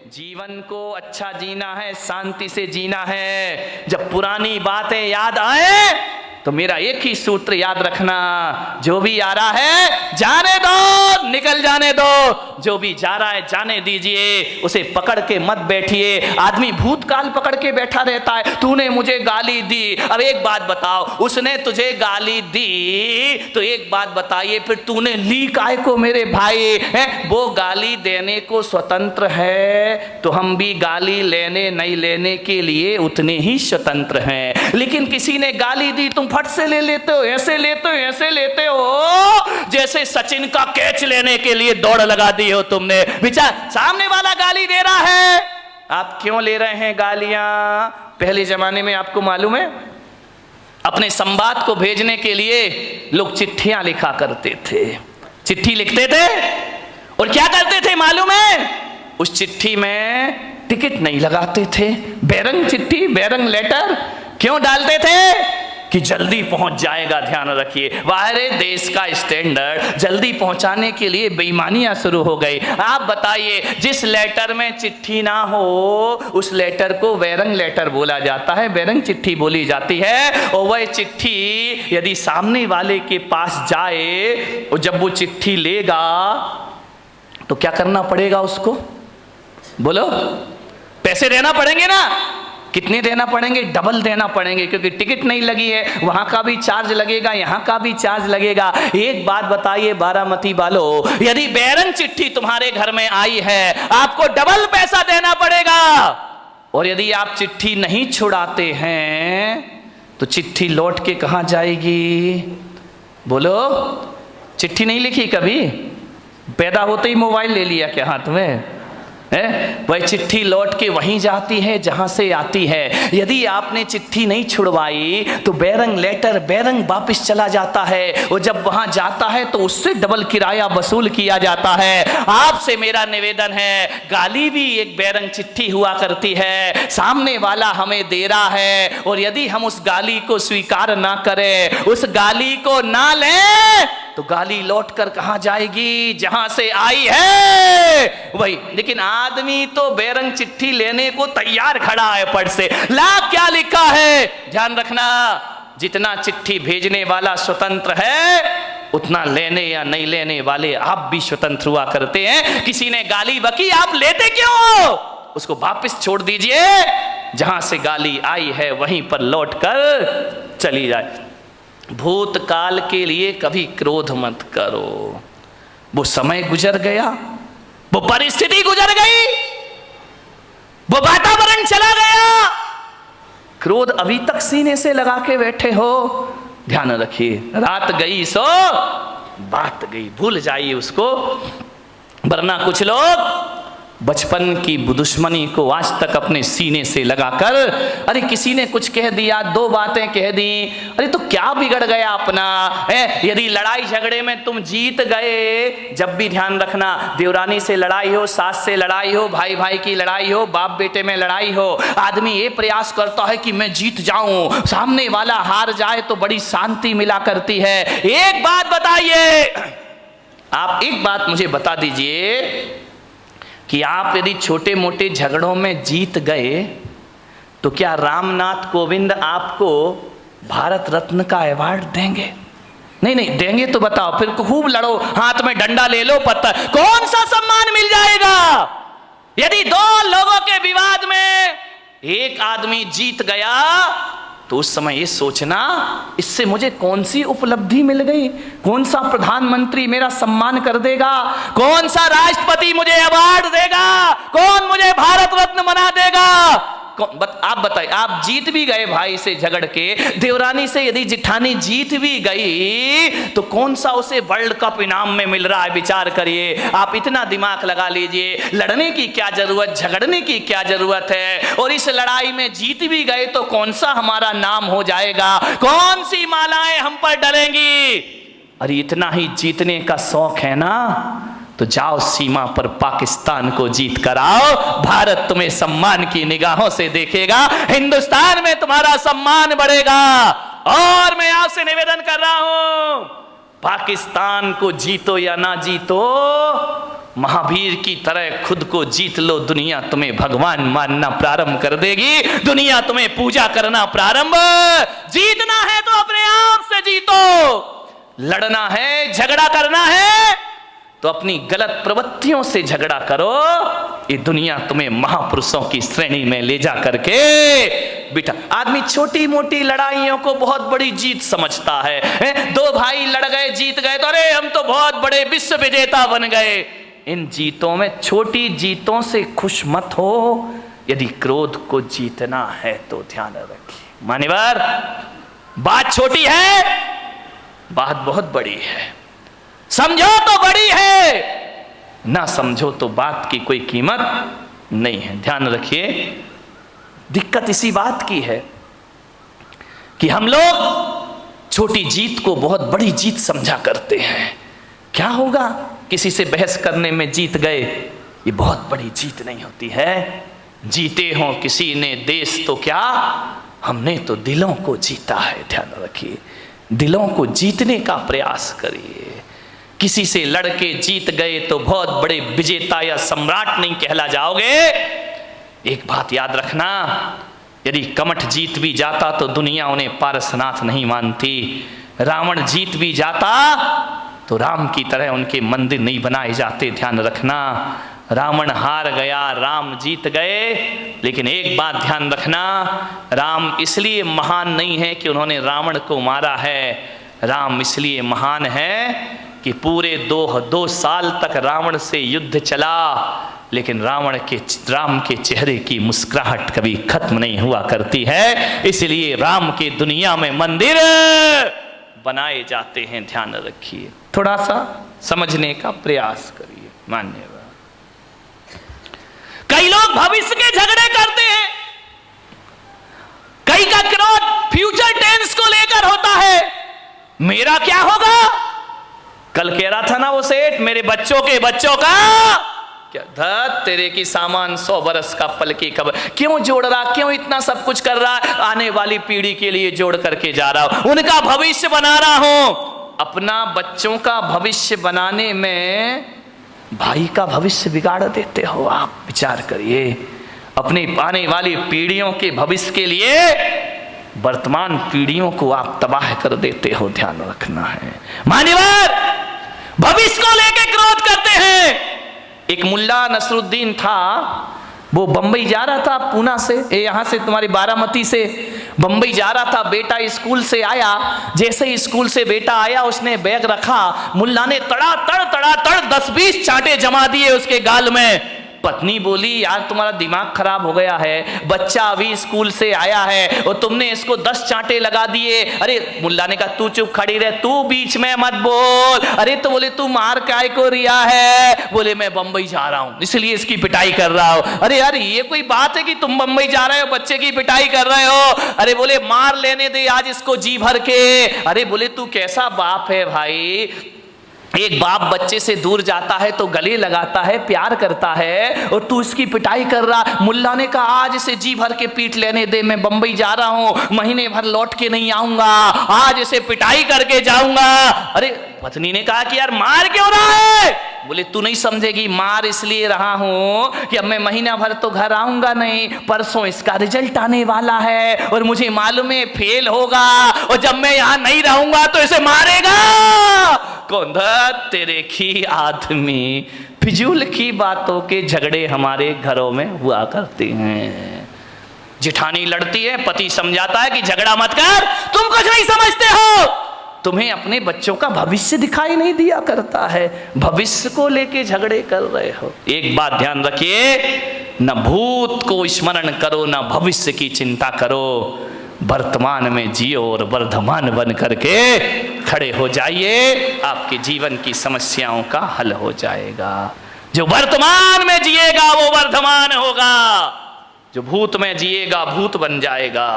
जीवन को अच्छा जीना है, शांति से जीना है। जब पुरानी बातें याद आए तो मेरा एक ही सूत्र याद रखना, जो भी आ रहा है जाने दो, निकल जाने दो। जो भी जा रहा है जाने दीजिए, उसे पकड़ के मत बैठिए। आदमी भूतकाल पकड़ के बैठा रहता है, तूने मुझे गाली दी। अब एक बात बताओ, उसने तुझे गाली दी तो एक बात बताइए, फिर तूने ली काहे को मेरे भाई? है वो गाली देने को स्वतंत्र है, तो हम भी गाली लेने नहीं लेने के लिए उतने ही स्वतंत्र हैं। लेकिन किसी ने गाली दी, तुम फट से ले लेते हो, ऐसे लेते हो, ऐसे लेते हो, जैसे सचिन का कैच लेने के लिए दौड़ लगा दी हो तुमने। विचार, सामने वाला गाली दे रहा है, आप क्यों ले रहे हैं गालियां? पहले जमाने में आपको मालूम है, अपने संवाद को भेजने के लिए लोग चिट्ठियां लिखा करते थे। चिट्ठी लिखते थे और क्या करते थे मालूम है? उस चिट्ठी में टिकट नहीं लगाते थे। बेरंग चिट्ठी, बेरंग लेटर क्यों डालते थे? कि जल्दी पहुंच जाएगा। ध्यान रखिए, बाहर देश का स्टैंडर्ड जल्दी पहुंचाने के लिए बेईमानियां शुरू हो गई। आप बताइए, जिस लेटर में चिट्ठी ना हो उस लेटर को बेरंग लेटर बोला जाता है, बेरंग चिट्ठी बोली जाती है। और वह चिट्ठी यदि सामने वाले के पास जाए और जब वो चिट्ठी लेगा तो क्या करना पड़ेगा उसको? बोलो, पैसे देना पड़ेंगे ना? कितने देना पड़ेंगे? डबल देना पड़ेंगे, क्योंकि टिकट नहीं लगी है, वहां का भी चार्ज लगेगा, यहां का भी चार्ज लगेगा। एक बात बताइए बारामती वालों, यदि बेरंग चिट्ठी तुम्हारे घर में आई है आपको डबल पैसा देना पड़ेगा। और यदि आप चिट्ठी नहीं छुड़ाते हैं तो चिट्ठी लौट के कहां जाएगी? बोलो, चिट्ठी नहीं लिखी कभी? पैदा होते ही मोबाइल ले लिया क्या हाथ में? वह चिट्ठी लौट के वहीं जाती है जहां से आती है। यदि आपने चिट्ठी नहीं छुड़वाई तो बेरंग लेटर बेरंग वापस चला जाता है, और जब वहां जाता है तो उससे डबल किराया वसूल किया जाता है। आपसे मेरा निवेदन है, गाली भी एक बेरंग चिट्ठी हुआ करती है, सामने वाला हमें दे रहा है, और यदि हम उस गाली को स्वीकार ना करें, उस गाली को ना लें, तो गाली लौट कर कहां जाएगी? जहां से आई है वही। लेकिन आदमी तो बेरंग चिट्ठी लेने को तैयार खड़ा है, पढ़ से ला क्या लिखा है। ध्यान रखना, जितना चिट्ठी भेजने वाला स्वतंत्र है उतना लेने या नहीं लेने वाले आप भी स्वतंत्र हुआ करते हैं। किसी ने गाली बकी, आप लेते क्यों हो? उसको वापस छोड़ दीजिए, जहां से गाली आई है वहीं पर लौट कर चली जाए। भूतकाल के लिए कभी क्रोध मत करो, वो समय गुजर गया, वो परिस्थिति गुजर गई, वो वातावरण चला गया। क्रोध अभी तक सीने से लगा के बैठे हो, ध्यान रखिए, रात गई सो बात गई, भूल जाइए उसको। वरना कुछ लोग बचपन की दुश्मनी को आज तक अपने सीने से लगाकर, अरे किसी ने कुछ कह दिया, दो बातें कह दी, अरे तो क्या बिगड़ गया अपना? यदि लड़ाई झगड़े में तुम जीत गए, जब भी ध्यान रखना, देवरानी से लड़ाई हो, सास से लड़ाई हो, भाई भाई की लड़ाई हो, बाप बेटे में लड़ाई हो, आदमी ये प्रयास करता है कि मैं जीत जाऊं, सामने वाला हार जाए तो बड़ी शांति मिला करती है। एक बात बताइए, आप एक बात मुझे बता दीजिए कि आप यदि छोटे मोटे झगड़ों में जीत गए तो क्या रामनाथ कोविंद आपको भारत रत्न का अवार्ड देंगे? नहीं नहीं देंगे तो बताओ, फिर खूब लड़ो, हाथ में डंडा ले लो, पत्थर, कौन सा सम्मान मिल जाएगा? यदि दो लोगों के विवाद में एक आदमी जीत गया तो उस समय ये सोचना, इससे मुझे कौन सी उपलब्धि मिल गई, कौन सा प्रधानमंत्री मेरा सम्मान कर देगा, कौन सा राष्ट्रपति मुझे अवार्ड देगा, कौन मुझे भारत रत्न बना देगा? आप बताइए, आप जीत भी गए भाई से झगड़ के, देवरानी से यदि जिठानी जीत भी गई तो कौन सा उसे वर्ल्ड कप इनाम में मिल रहा है? विचार करिए, आप इतना दिमाग लगा लीजिए, लड़ने की क्या जरूरत, झगड़ने की क्या जरूरत है? और इस लड़ाई में जीत भी गए तो कौन सा हमारा नाम हो जाएगा, कौन सी मालाएं हम पर डलेंगी? अरे इतना ही जीतने का शौक है ना, तो जाओ सीमा पर पाकिस्तान को जीत कर आओ, भारत तुम्हें सम्मान की निगाहों से देखेगा, हिंदुस्तान में तुम्हारा सम्मान बढ़ेगा। और मैं आपसे निवेदन कर रहा हूं, पाकिस्तान को जीतो या ना जीतो, महावीर की तरह खुद को जीत लो, दुनिया तुम्हें भगवान मानना प्रारंभ कर देगी, दुनिया तुम्हें पूजा करना प्रारंभ। जीतना है तो अपने आप से जीतो, लड़ना है, झगड़ा करना है तो अपनी गलत प्रवृत्तियों से झगड़ा करो। ये दुनिया तुम्हें महापुरुषों की श्रेणी में ले जा करके बिठा। आदमी छोटी मोटी लड़ाइयों को बहुत बड़ी जीत समझता है। दो भाई लड़ गए, जीत गए तो अरे हम तो बहुत बड़े विश्व विजेता बन गए। इन जीतों में, छोटी जीतों से खुश मत हो। यदि क्रोध को जीतना है तो ध्यान रखिए मान्यवर, बात छोटी है, बात बहुत बड़ी है। समझो तो बड़ी है, ना समझो तो बात की कोई कीमत नहीं है। ध्यान रखिए, दिक्कत इसी बात की है कि हम लोग छोटी जीत को बहुत बड़ी जीत समझा करते हैं। क्या होगा, किसी से बहस करने में जीत गए, ये बहुत बड़ी जीत नहीं होती है। जीते हो किसी ने देश तो क्या, हमने तो दिलों को जीता है। ध्यान रखिए, दिलों को जीतने का प्रयास करिए। किसी से लड़के जीत गए तो बहुत बड़े विजेता या सम्राट नहीं कहला जाओगे। एक बात याद रखना, यदि कमठ जीत भी जाता तो दुनिया उन्हें पारसनाथ नहीं मानती। रावण जीत भी जाता तो राम की तरह उनके मंदिर नहीं बनाए जाते। ध्यान रखना, रावण हार गया, राम जीत गए। लेकिन एक बात ध्यान रखना, राम इसलिए महान नहीं है कि उन्होंने रावण को मारा है। राम इसलिए महान है कि पूरे दो साल तक रावण से युद्ध चला, लेकिन राम के चेहरे की मुस्कुराहट कभी खत्म नहीं हुआ करती है। इसलिए राम के दुनिया में मंदिर बनाए जाते हैं। ध्यान रखिए, थोड़ा सा समझने का प्रयास करिए मान्यवर। कई लोग भविष्य के झगड़े करते हैं, कई का क्रोध फ्यूचर टेंस को लेकर होता है। मेरा क्या होगा, कल कह रहा था ना वो सेठ, मेरे बच्चों के बच्चों का क्या धत तेरे की सामान 100 बरस का पल की खबर। क्यों जोड़ रहा, क्यों इतना सब कुछ कर रहा, आने वाली पीढ़ी के लिए जोड़ करके जा रहा हूं, उनका भविष्य बना रहा हूं। अपना बच्चों का भविष्य बनाने में भाई का भविष्य बिगाड़ देते हो आप। विचार करिए, अपनी आने वाली पीढ़ियों के भविष्य के लिए वर्तमान पीढ़ियों को आप तबाह कर देते हो। ध्यान रखना है मान्यवर, भविष्य को लेकर क्रोध करते हैं। एक मुल्ला नसरुद्दीन था, वो बंबई जा रहा था, पूना से, यहां से तुम्हारी बारामती से बंबई जा रहा था। बेटा स्कूल से आया, जैसे ही स्कूल से बेटा आया उसने बैग रखा, मुल्ला ने तड़ा तड़ 10-20 चांटे जमा दिए उसके गाल में। पत्नी बोली, यार तुम्हारा दिमाग खराब हो गया है, बच्चा अभी स्कूल से आया है और तुमने इसको 10 चांटे लगा दिए। अरे मुल्ला ने कहा तू चुप खड़ी रह, तू बीच में मत बोल। अरे तो बोले तू मार काय को रिया है, बोले मैं बंबई जा रहा हूं इसलिए इसकी पिटाई कर रहा हूं। अरे यार ये कोई बात है कि तुम बंबई जा रहे हो बच्चे की पिटाई कर रहे हो। अरे बोले मार लेने दे आज इसको जी भर के। अरे बोले तू कैसा बाप है भाई, एक बाप बच्चे से दूर जाता है तो गले लगाता है, प्यार करता है, और तू इसकी पिटाई कर रहा। मुल्ला ने कहा आज इसे जी भर के पीट लेने दे, मैं बंबई जा रहा हूं, महीने भर लौट के नहीं आऊंगा, आज इसे पिटाई करके जाऊंगा। अरे पत्नी ने कहा कि यार मार क्यों रहा है, बोले तू नहीं समझेगी, मार इसलिए रहा हूं कि अब मैं महीना भर तो घर आऊंगा नहीं, परसों इसका रिजल्ट आने वाला है और मुझे मालूम है फेल होगा, और जब मैं यहां नहीं रहूंगा तो इसे मारेगा कौन। तेरे की आदमी, फिजूल की बातों के झगड़े हमारे घरों में हुआ करते हैं। जिठानी लड़ती है, पति समझाता है कि झगड़ा मत कर, तुम कुछ नहीं समझते हो, तुम्हें अपने बच्चों का भविष्य दिखाई नहीं दिया करता है, भविष्य को लेके झगड़े कर रहे हो। एक बात ध्यान रखिए, न भूत को स्मरण करो न भविष्य की चिंता करो, वर्तमान में जियो और वर्धमान बन करके खड़े हो जाइए, आपके जीवन की समस्याओं का हल हो जाएगा। जो वर्तमान में जिएगा वो वर्धमान होगा, जो भूत में जिएगा भूत बन जाएगा।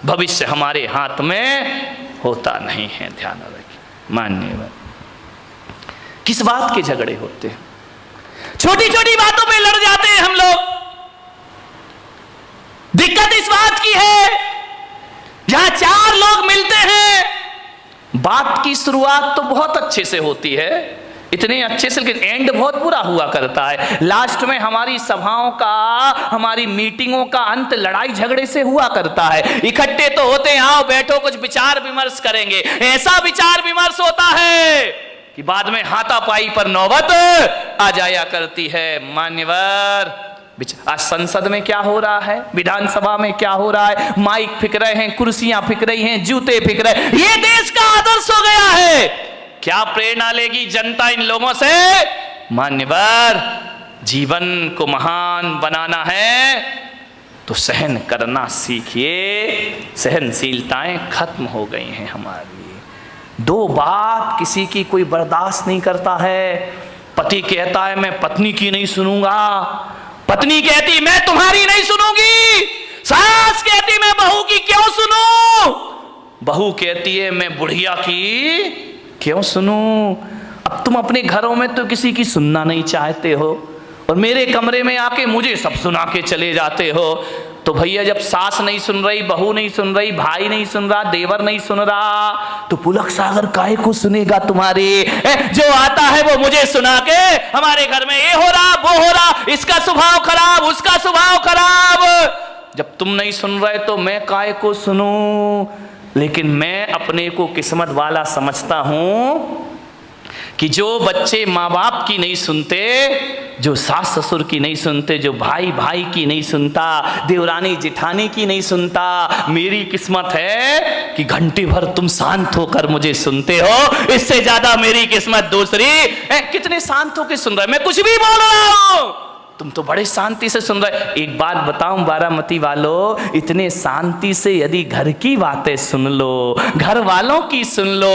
भविष्य हमारे हाथ में होता नहीं है, ध्यान रखिए मान्यवर। किस बात के झगड़े होते हैं, छोटी छोटी बातों पे लड़ जाते हैं हम लोग। दिक्कत इस बात की है, जहां 4 लोग मिलते हैं बात की शुरुआत तो बहुत अच्छे से होती है, इतने अच्छे से, लेकिन एंड बहुत बुरा हुआ करता है। लास्ट में हमारी सभाओं का, हमारी मीटिंगों का अंत लड़ाई झगड़े से हुआ करता है। इकट्ठे तो होते हैं, आओ बैठो कुछ विचार विमर्श करेंगे, ऐसा विचार विमर्श होता है कि बाद में हाथापाई पर नौबत आ जाया करती है। मान्यवर, आज संसद में क्या हो रहा है, विधानसभा में क्या हो रहा है, माइक फिक रहे हैं, कुर्सियां फिक रही हैं, जूते फिक रहे हैं, ये देश का आदर्श हो गया है। क्या प्रेरणा लेगी जनता इन लोगों से? मान्यवर, जीवन को महान बनाना है तो सहन करना सीखिए। सहनशीलताएं खत्म हो गई हैं हमारी। दो बात किसी की कोई बर्दाश्त नहीं करता है। पति कहता है मैं पत्नी की नहीं सुनूंगा, पत्नी कहती मैं तुम्हारी नहीं सुनूंगी, सास कहती मैं बहू की क्यों सुनूं, बहू कहती है मैं बुढ़िया की क्यों सुनूं। अब तुम अपने घरों में तो किसी की सुनना नहीं चाहते हो और मेरे कमरे में आके मुझे सब सुना के चले जाते हो। तो भैया जब सास नहीं सुन रही, बहू नहीं सुन रही, भाई नहीं सुन रहा, देवर नहीं सुन रहा, तो पुलक सागर काहे को सुनेगा तुम्हारे? जो आता है वो मुझे सुना के हमारे घर में ये हो रहा वो हो रहा, इसका स्वभाव खराब उसका स्वभाव खराब। जब तुम नहीं सुन रहे तो मैं काहे को सुनूं? लेकिन मैं अपने को किस्मत वाला समझता हूं कि जो बच्चे माँ बाप की नहीं सुनते, जो सास ससुर की नहीं सुनते, जो भाई भाई की नहीं सुनता, देवरानी जिठानी की नहीं सुनता, मेरी किस्मत है कि घंटे भर तुम शांत होकर मुझे सुनते हो। इससे ज्यादा मेरी किस्मत दूसरी। कितने शांत होकर सुन रहे, मैं कुछ भी बोल रहा हूं, तुम तो बड़े शांति से सुन रहे। एक बात बताऊं बारामती वालों, इतने शांति से यदि घर की बातें सुन लो, घर वालों की सुन लो,